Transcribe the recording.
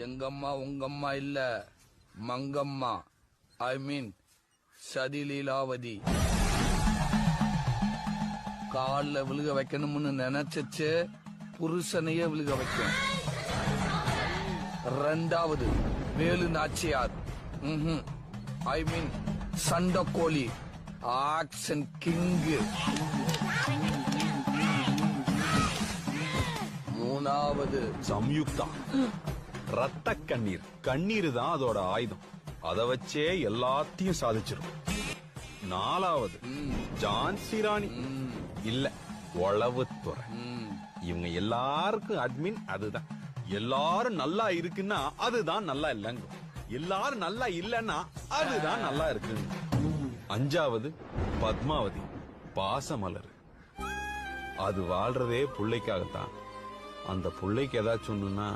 எங்கம்மா உங்கம்மா இல்ல, மங்கம்மா. ஐ மீன் சதிலீலாவதி. கால்ல விழுக வைக்கணும்னு நினைச்சிச்சு புருஷனையே விழுக வைக்கும். ரெண்டாவது வேலு நாச்சியார். ஐ மீன் சண்டக்கோழி, ஆக்ஷன் கிங்கு. மூணாவது சம்யுக்தா, ரத்த கண்ணீர். கண்ணீர் தான் அதோட ஆயுதம். அத வச்சே எல்லாத்தையும் சாதிச்சிரும். நாலாவது ஜான்சி ராணி, இல்ல உளவுத்துறை. இவங்க எல்லாருக்கும் அட்மின் அதுதான். எல்லாரும் நல்லா இருக்குன்னா அதுதான் நல்லா இல்லைங்க. எல்லாரும் நல்லா இல்லன்னா அதுதான் நல்லா இருக்கு. அஞ்சாவது பத்மாவதி, பாசமலர். அது வாழ்றதே புள்ளைக்காகத்தான். அந்த புள்ளைக்கு ஏதாச்சும் ஒண்ணுன்னா